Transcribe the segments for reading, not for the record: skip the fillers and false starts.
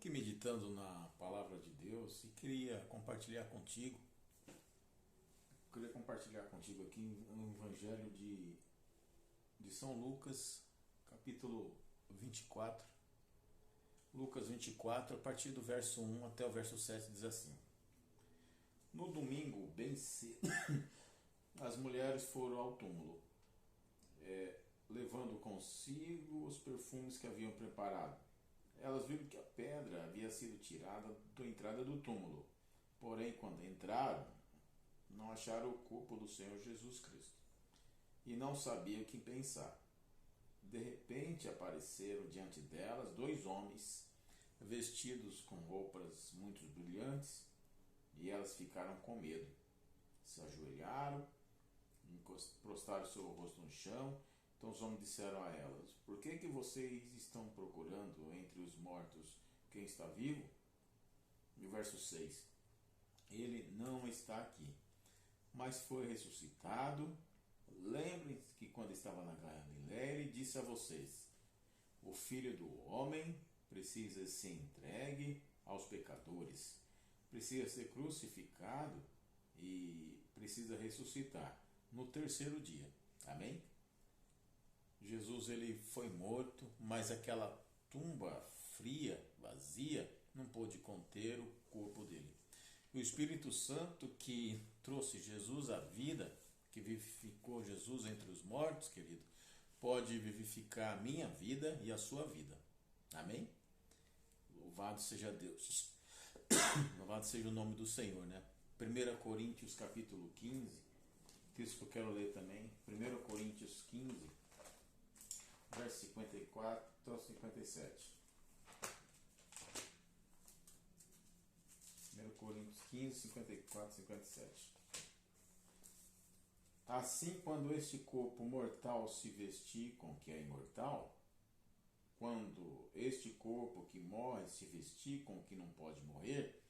aqui meditando na palavra de Deus e queria compartilhar contigo. Aqui o Evangelho de São Lucas, capítulo 24. Lucas 24, a partir do verso 1 até o verso 7, diz assim: No domingo, bem cedo, as mulheres foram ao túmulo, levando consigo os perfumes que haviam preparado. Elas viram que a pedra havia sido tirada da entrada do túmulo. Porém, quando entraram, não acharam o corpo do Senhor Jesus Cristo. E não sabiam o que pensar. De repente apareceram diante delas dois homens, vestidos com roupas muito brilhantes, e elas ficaram com medo. Se ajoelharam, prostraram seu rosto no chão. Então os homens disseram a elas: Por que vocês estão procurando entre os mortos quem está vivo? E o verso 6: Ele não está aqui, mas foi ressuscitado. Lembrem-se que quando estava na Galiléia, ele disse a vocês: O Filho do Homem precisa ser entregue aos pecadores, precisa ser crucificado e precisa ressuscitar no terceiro dia. Amém? Jesus ele foi morto, mas aquela tumba fria, vazia, não pôde conter o corpo dele. O Espírito Santo que trouxe Jesus à vida, que vivificou Jesus entre os mortos, querido, pode vivificar a minha vida e a sua vida. Amém? Louvado seja Deus. Louvado seja o nome do Senhor, né? 1 Coríntios capítulo 15, texto que eu quero ler também. 1 Coríntios 15, verso 54 ao 57. 1 Coríntios 15, 54 e 57. Assim, quando este corpo mortal se vestir com o que é imortal, quando este corpo que morre se vestir com o que não pode morrer,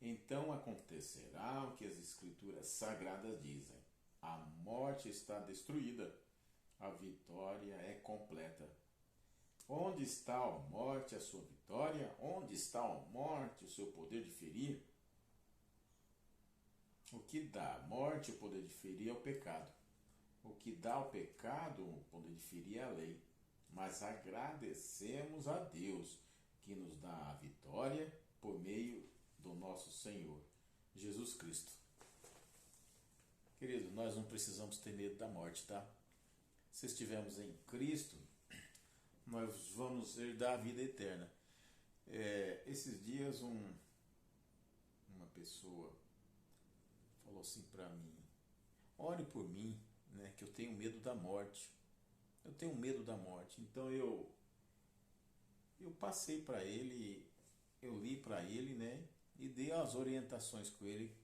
então acontecerá o que as Escrituras Sagradas dizem: a morte está destruída, a vitória é completa. Onde está, ó morte, a sua vitória? Onde está, ó morte, o seu poder de ferir? O que dá à morte o poder de ferir é o pecado. O que dá ao pecado o poder de ferir é a lei. Mas agradecemos a Deus que nos dá a vitória por meio do nosso Senhor Jesus Cristo. Querido, nós não precisamos ter medo da morte, tá? Se estivermos em Cristo, nós vamos herdar a vida eterna. Esses dias uma pessoa falou assim para mim: ore por mim, né, que eu tenho medo da morte. Eu tenho medo da morte. Então eu passei para ele, eu li para ele, né, e dei as orientações com ele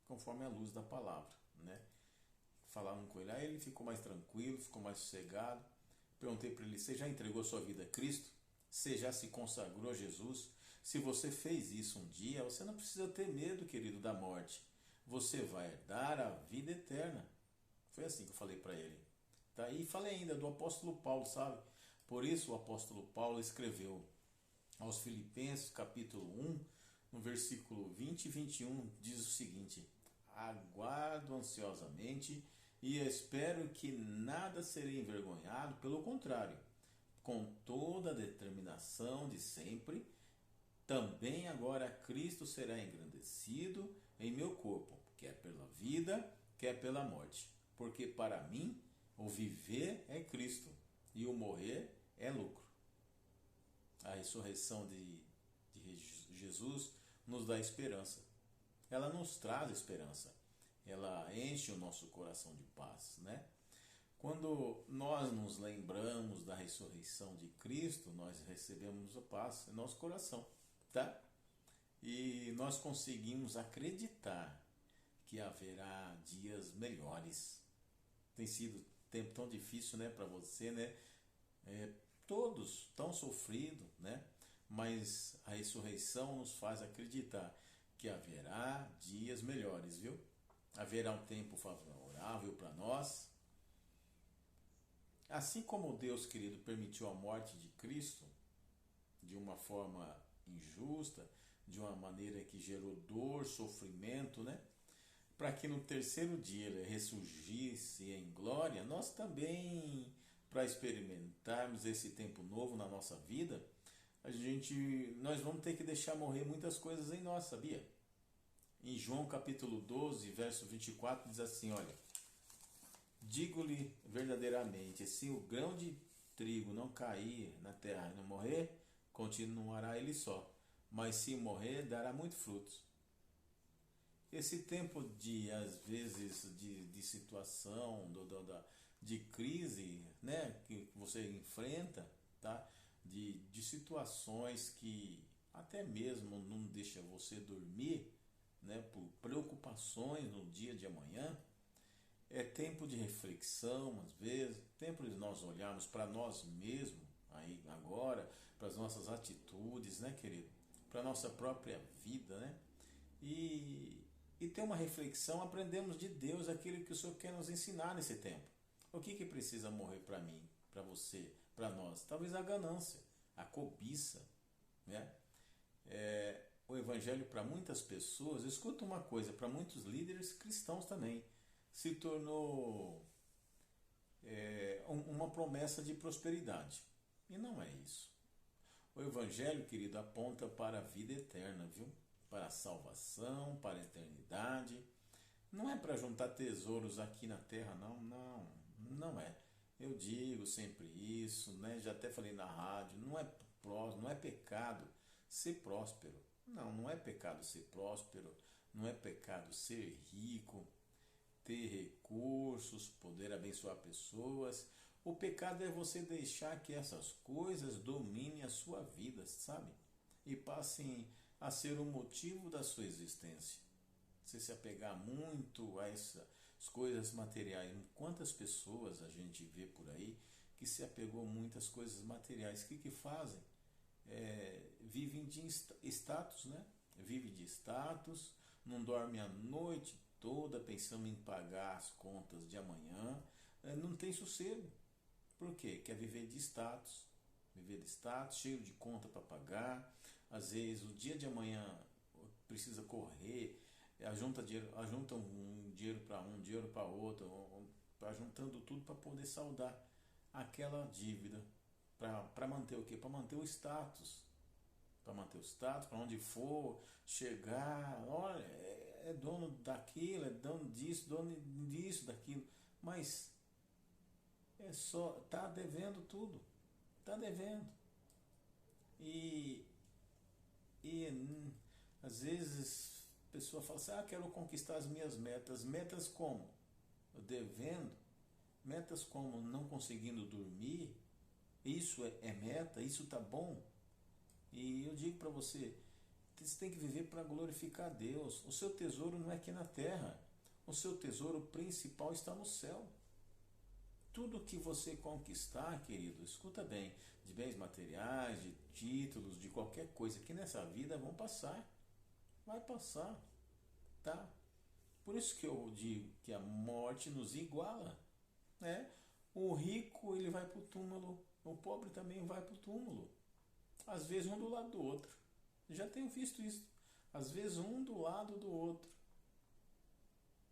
conforme a luz da palavra, né? Falaram com ele, aí ele ficou mais tranquilo, ficou mais sossegado. Perguntei para ele: você já entregou sua vida a Cristo? Você já se consagrou a Jesus? Se você fez isso um dia, você não precisa ter medo, querido, da morte. Você vai herdar a vida eterna. Foi assim que eu falei para ele. Tá? E falei ainda do apóstolo Paulo, sabe? Por isso o apóstolo Paulo escreveu aos Filipenses, capítulo 1, no versículo 20 e 21, diz o seguinte: aguardo ansiosamente e espero que nada serei envergonhado, pelo contrário, com toda a determinação de sempre, também agora Cristo será engrandecido em meu corpo, quer pela vida, quer pela morte. Porque para mim o viver é Cristo e o morrer é lucro. A ressurreição de Jesus nos dá esperança. Ela nos traz esperança. Ela enche o nosso coração de paz, né? Quando nós nos lembramos da ressurreição de Cristo, nós recebemos a paz em nosso coração, tá? E nós conseguimos acreditar que haverá dias melhores. Tem sido tempo tão difícil, né, para você, né? Todos tão sofrido, né? Mas a ressurreição nos faz acreditar que haverá dias melhores, viu? Haverá um tempo favorável para nós. Assim como Deus, querido, permitiu a morte de Cristo de uma forma injusta, de uma maneira que gerou dor, sofrimento, né? Para que no terceiro dia ele ressurgisse em glória, nós também, para experimentarmos esse tempo novo na nossa vida, nós vamos ter que deixar morrer muitas coisas em nós, sabia? Em João capítulo 12, verso 24, diz assim, olha, digo-lhe verdadeiramente, se o grão de trigo não cair na terra e não morrer, continuará ele só, mas se morrer, dará muito frutos. Esse tempo de, às vezes, de situação, de crise, né, que você enfrenta, tá? De situações que até mesmo não deixa você dormir, né, por preocupações no dia de amanhã, é tempo de reflexão, às vezes, tempo de nós olharmos para nós mesmos, aí agora, para as nossas atitudes, né, querido? Para a nossa própria vida, né? E ter uma reflexão, aprendemos de Deus aquilo que o Senhor quer nos ensinar nesse tempo. O que precisa morrer para mim, para você, para nós? Talvez a ganância, a cobiça, né? O evangelho para muitas pessoas, escuta uma coisa, para muitos líderes cristãos também, se tornou uma promessa de prosperidade. E não é isso. O evangelho, querido, aponta para a vida eterna, viu? Para a salvação, para a eternidade. Não é para juntar tesouros aqui na terra, não é. Eu digo sempre isso, né? Já até falei na rádio, não é pecado ser próspero. Não é pecado ser próspero, não é pecado ser rico, ter recursos, poder abençoar pessoas. O pecado é você deixar que essas coisas dominem a sua vida, sabe? E passem a ser o motivo da sua existência. Você se apegar muito a essas coisas materiais. Quantas pessoas a gente vê por aí que se apegou muito às coisas materiais? O que fazem? Vivem de status, né? Vive de status, não dorme a noite toda pensando em pagar as contas de amanhã, não tem sossego. Por quê? Quer viver de status, cheio de conta para pagar. Às vezes o dia de amanhã precisa correr, ajunta um dinheiro para um, dinheiro para outro, juntando tudo para poder saldar aquela dívida, para manter o quê? Para manter o status. Para onde for chegar, olha, é dono daquilo, é dono disso, daquilo, mas tá devendo tudo, tá devendo. E às vezes a pessoa fala assim, quero conquistar as minhas metas. Metas como? Devendo? Metas como não conseguindo dormir? Isso é meta? Isso tá bom? E eu digo para você tem que viver para glorificar a Deus. O seu tesouro não é aqui na terra. O seu tesouro principal está no céu. Tudo que você conquistar, querido, escuta bem, de bens materiais, de títulos, de qualquer coisa que nessa vida vão passar. Vai passar, tá? Por isso que eu digo que a morte nos iguala, né? O rico, ele vai para o túmulo, o pobre também vai para o túmulo. Às vezes um do lado do outro. Já tenho visto isso. Às vezes um do lado do outro.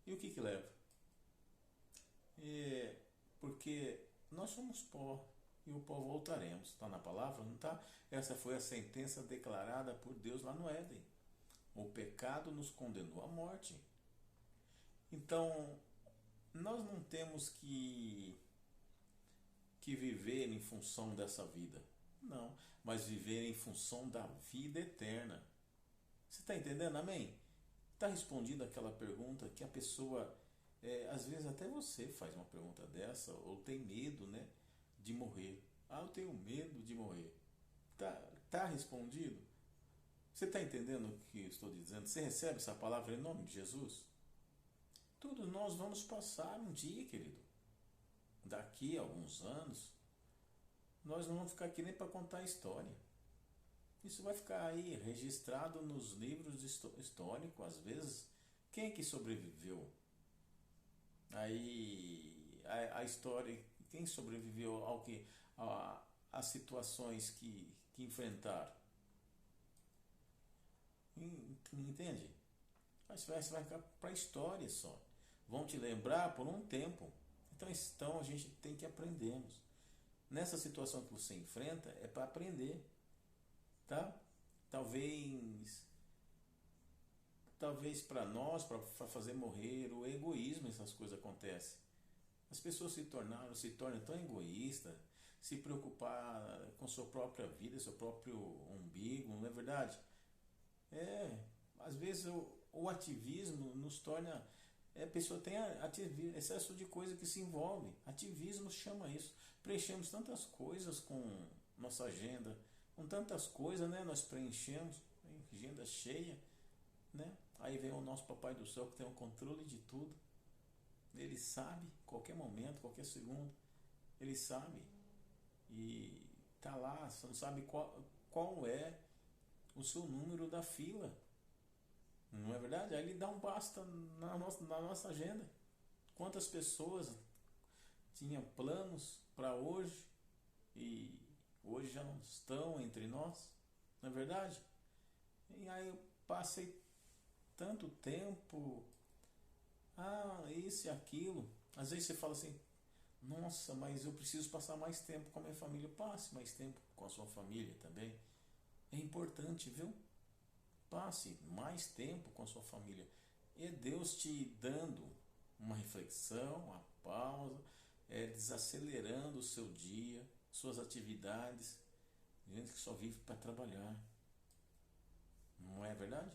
E o que leva? Porque nós somos pó e o pó voltaremos. Está na palavra, não está? Essa foi a sentença declarada por Deus lá no Éden. O pecado nos condenou à morte. Então, nós não temos que viver em função dessa vida. Não, mas viver em função da vida eterna. Você está entendendo? Amém? Está respondida aquela pergunta que a pessoa, às vezes até você faz uma pergunta dessa, ou tem medo, né, de morrer. Eu tenho medo de morrer. Tá respondido? Você está entendendo o que eu estou dizendo? Você recebe essa palavra em nome de Jesus? Todos nós vamos passar um dia, querido. Daqui a alguns anos, nós não vamos ficar aqui nem para contar a história. Isso vai ficar aí registrado nos livros históricos, às vezes. Quem é que sobreviveu? Aí a história, quem sobreviveu às situações que enfrentaram? Entende? Mas vai ficar para a história só. Vão te lembrar por um tempo. Então a gente tem que aprendermos. Nessa situação que você enfrenta, é para aprender, tá? Talvez para nós, para fazer morrer o egoísmo, essas coisas acontecem. As pessoas se tornam tão egoístas, se preocupar com sua própria vida, seu próprio umbigo, não é verdade? Às vezes o ativismo nos torna. A pessoa tem excesso de coisa que se envolve. Ativismo chama isso. Preenchemos tantas coisas com nossa agenda, com tantas coisas, né? Nós preenchemos, agenda cheia, né? Aí vem o nosso Papai do Céu que tem o controle de tudo. Ele sabe, qualquer momento, qualquer segundo, ele sabe. E tá lá, você não sabe qual é o seu número da fila. Não é verdade? Aí ele dá um basta na nossa agenda. Quantas pessoas tinham planos para hoje e hoje já não estão entre nós? Não é verdade? E aí eu passei tanto tempo, isso e aquilo. Às vezes você fala assim, nossa, mas eu preciso passar mais tempo com a minha família. Passe mais tempo com a sua família também. É importante, viu? Passe mais tempo com a sua família. É Deus te dando uma reflexão, uma pausa, desacelerando o seu dia, suas atividades. Gente que só vive para trabalhar. Não é verdade?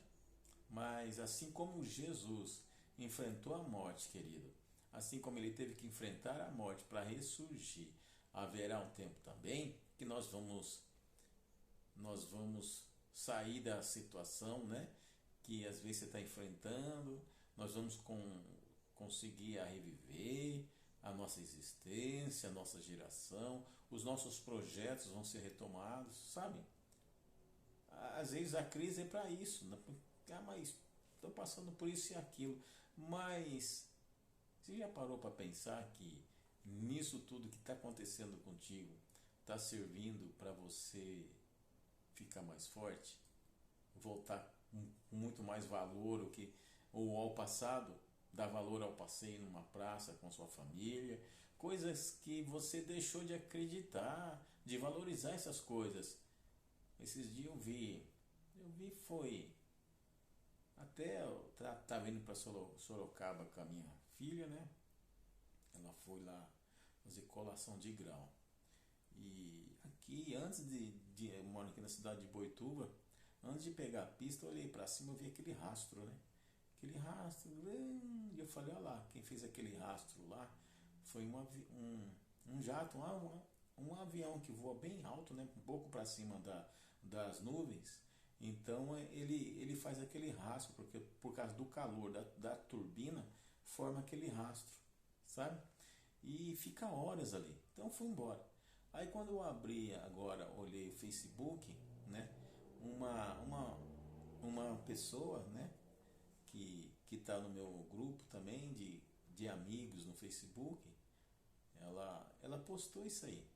Mas assim como Jesus enfrentou a morte, querido, assim como ele teve que enfrentar a morte para ressurgir, haverá um tempo também que nós vamos sair da situação, né? Que às vezes você está enfrentando, nós vamos conseguir reviver a nossa existência, a nossa geração, os nossos projetos vão ser retomados, sabe? Às vezes a crise é para isso, né? Mas estou passando por isso e aquilo, mas você já parou para pensar que nisso tudo que está acontecendo contigo está servindo para você ficar mais forte, voltar com muito mais valor ou ao passado, dar valor ao passeio numa praça com sua família, coisas que você deixou de acreditar, de valorizar essas coisas. Esses dias eu vi foi até eu tava indo para Sorocaba com a minha filha, né? Ela foi lá fazer colação de grau. E aqui, eu moro aqui na cidade de Boituva, antes de pegar a pista, eu olhei para cima e vi aquele rastro, né? Aquele rastro grande. Eu falei, olha lá, quem fez aquele rastro lá foi um jato, um avião que voa bem alto, né? Um pouco para cima das nuvens. Então ele faz aquele rastro, porque por causa do calor da turbina, forma aquele rastro, sabe? E fica horas ali. Então fui embora. Aí quando eu abri agora, olhei o Facebook, né? Uma pessoa, né? Que está no meu grupo também de amigos no Facebook, ela postou isso aí,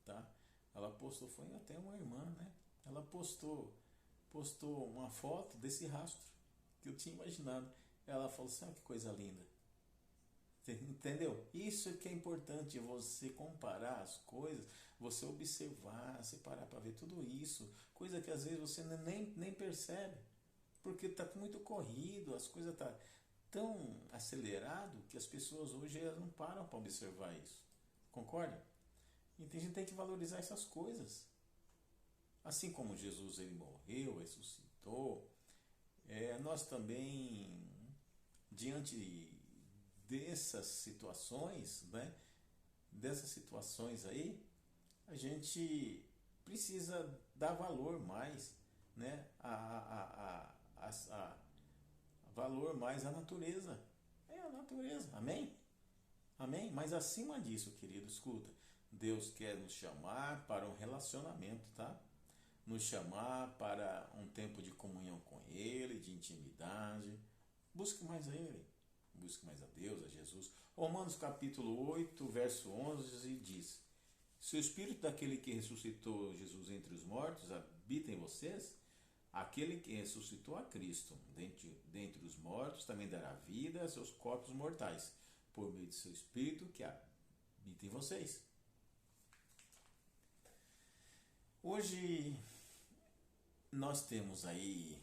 tá? Ela postou, foi até uma irmã, né? Ela postou uma foto desse rastro que eu tinha imaginado. Ela falou, sabe que coisa linda? Entendeu? Isso que é importante, você comparar as coisas, você observar, você parar para ver tudo isso, coisa que às vezes você nem percebe, porque está muito corrido, as coisas estão tão acelerado que as pessoas hoje elas não param para observar isso. Concorda? Então a gente tem que valorizar essas coisas. Assim como Jesus ele morreu, ressuscitou, nós também, diante dessas situações, né? Dessas situações aí, a gente precisa dar valor mais, né? Valor mais à natureza. É a natureza, amém? Amém? Mas acima disso, querido, escuta, Deus quer nos chamar para um relacionamento, tá? Nos chamar para um tempo de comunhão com Ele, de intimidade. Busque mais a Ele. Busque mais a Deus, a Jesus. Romanos capítulo 8, verso 11 diz: se o Espírito daquele que ressuscitou Jesus entre os mortos habita em vocês, Aquele que ressuscitou a Cristo dentre os mortos também dará vida a seus corpos mortais, por meio de seu Espírito que habita em vocês. Hoje nós temos aí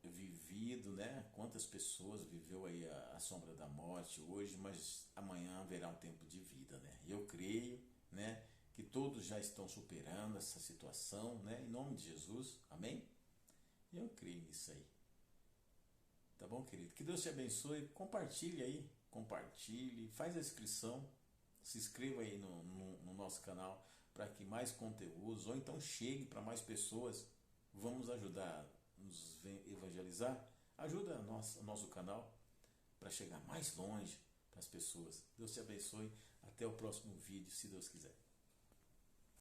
vivido, né? Quantas pessoas viveu aí a sombra da morte hoje, mas amanhã haverá um tempo de vida, né? Eu creio, né, que todos já estão superando essa situação, né? Em nome de Jesus, amém? Eu creio nisso aí. Tá bom, querido? Que Deus te abençoe. Compartilhe aí, compartilhe, faz a inscrição, se inscreva aí no nosso canal para que mais conteúdos, ou então chegue para mais pessoas. Vamos ajudar, nos evangelizar. Ajuda o nosso canal para chegar mais longe para as pessoas. Deus te abençoe. Até o próximo vídeo, se Deus quiser.